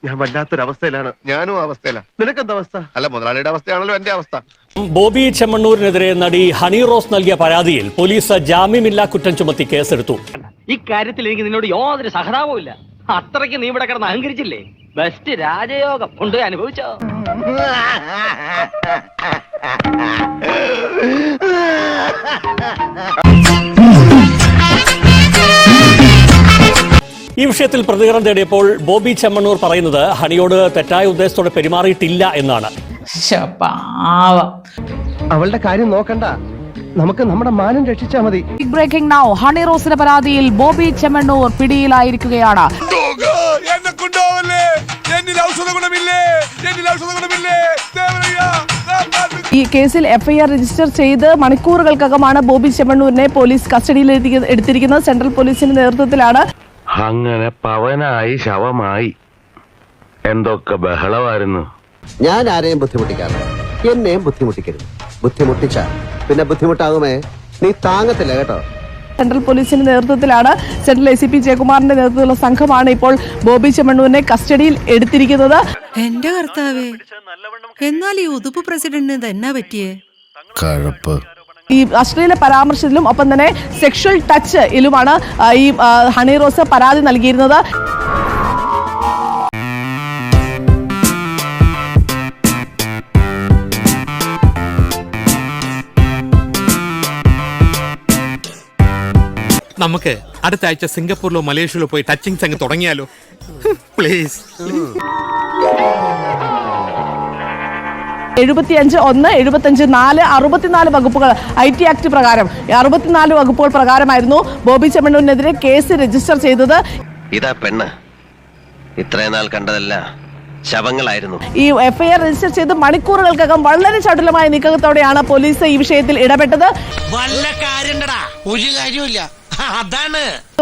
ഞാൻ വല്ലാത്തൊരവസ്ഥയിലാണ്. ഞാനും അവസ്ഥയിലാണ്. നിനക്കെന്താ അവസ്ഥ? അല്ല, മുതലാളിയുടെ അവസ്ഥയാണല്ലോ എന്റെ അവസ്ഥ. ബോബി ചെമ്മണ്ണൂരിനെതിരെ നടി ഹണി റോസ് നൽകിയ പരാതിയിൽ പോലീസ് ജാമ്യമില്ലാ കുറ്റം ചുമത്തി കേസെടുത്തു. ഇക്കാര്യത്തിൽ എനിക്ക് നിന്നോട് യാതൊരു സഹതാപവും ഇല്ല. അത്രയ്ക്ക് നീ ഇവിടെ കിടന്ന് അഹങ്കരിച്ചില്ലേ? ബെസ്റ്റ് രാജയോഗം കൊണ്ട് അനുഭവിച്ചോ? ഈ വിഷയത്തിൽ പ്രതികരണം തേടിയപ്പോൾ ബോബി ചെമ്മണ്ണൂർ പറയുന്നത് ഹണിയോട് തെറ്റായ ഉദ്ദേശത്തോടെ പെരുമാറിയിട്ടില്ല എന്നാണ്. അവളുടെ കാര്യം നോക്കണ്ട, നമുക്ക് നമ്മുടെ മാനം രക്ഷിച്ചാ മതി. Big breaking now. ഹണി റോസിന്റെ പരാതിയിൽ ബോബി ചെമ്മണ്ണൂർ പിടിയിലായിരിക്കുകയാണ്. ഈ കേസിൽ എഫ്ഐആർ രജിസ്റ്റർ ചെയ്ത് മണിക്കൂറുകൾക്കകമാണ് ബോബി ചെമ്മണ്ണൂരിനെ പോലീസ് കസ്റ്റഡിയിൽ എടുത്തിരിക്കുന്നത്. സെൻട്രൽ പോലീസിന്റെ നേതൃത്വത്തിലാണ്. അങ്ങനെ പവനായി ശവമായി എന്തൊക്കെ ബഹളമായിരുന്നു. ഞാൻ ആരെയും ബുദ്ധിമുട്ടിക്കാറില്ല, എന്നെയും ബുദ്ധിമുട്ടിക്കരുത്. ബുദ്ധിമുട്ടിച്ചാൽ പിന്നെ ബുദ്ധിമുട്ടാകുമേ, നീ താങ്ങത്തില്ല കേട്ടോ. സെൻട്രൽ പോലീസിന്റെ നേതൃത്വത്തിലാണ്, സെൻട്രൽ ACP ജയകുമാറിന്റെ നേതൃത്വത്തിലുള്ള സംഘമാണ് ഇപ്പോൾ ബോബി ചെമ്മണ്ണൂരിനെ കസ്റ്റഡിയിൽ എടുത്തിരിക്കുന്നത്. എന്റെ കർത്താവേ, എന്നാൽ ഈ ഉതുപ്പ് പ്രസിഡന്റിന് തന്നെ പറ്റിയേ കഴപ്പ്. ഈ അശ്ലീല പരാമർശത്തിലും ഒപ്പം തന്നെ സെക്ഷൽ ടച്ചിലുമാണ് ഈ ഹണി റോസ് പരാതി നൽകിയിരുന്നത്. നമുക്ക് അടുത്ത ആഴ്ച സിംഗപ്പൂരിലോ മലേഷ്യയിലോ പോയി ടച്ചിങ്സ് അങ്ങ് തുടങ്ങിയാലോ? പ്ലീസ്. 75(1), 75(4), 64 വകുപ്പുകൾ IT ആക്ട് പ്രകാരം 64 വകുപ്പുകൾ പ്രകാരമായിരുന്നു ബോബി ചെമ്മണ്ണൂരിനെതിരെ കേസ് രജിസ്റ്റർ ചെയ്തത്. ഇതാ പെണ്ണ് ഇത്രയും നാൾ കണ്ടതല്ല, ശവങ്ങളായിരുന്നു. ഈ FIR രജിസ്റ്റർ ചെയ്ത് മണിക്കൂറുകൾക്കകം വളരെ ചടുലമായ നീക്കത്തോടെയാണ് പോലീസ് ഈ വിഷയത്തിൽ ഇടപെട്ടത്.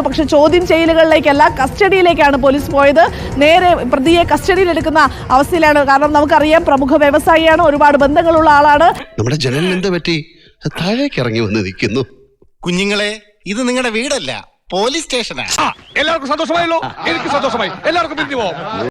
പക്ഷെ ചോദ്യം ചെയ്യലുകളിലേക്കല്ല, കസ്റ്റഡിയിലേക്കാണ് പോലീസ് പോയത്. നേരെ പ്രതിയെ കസ്റ്റഡിയിൽ എടുക്കുന്ന അവസ്ഥയിലാണ്. കാരണം നമുക്കറിയാം, പ്രമുഖ വ്യവസായിയാണ്, ഒരുപാട് ബന്ധങ്ങളുള്ള ആളാണ്. നമ്മുടെ ജനലിന് എന്താ പറ്റി? താഴേക്ക് ഇറങ്ങി വന്ന് നിൽക്കുന്നു. കുഞ്ഞുങ്ങളെ, ഇത് നിങ്ങളുടെ വീടല്ല, പോലീസ് സ്റ്റേഷനാണ്. എല്ലാവർക്കും സന്തോഷമായല്ലോ? എനിക്ക് സന്തോഷമായി. എല്ലാവർക്കും പിരിഞ്ഞു പോവാം.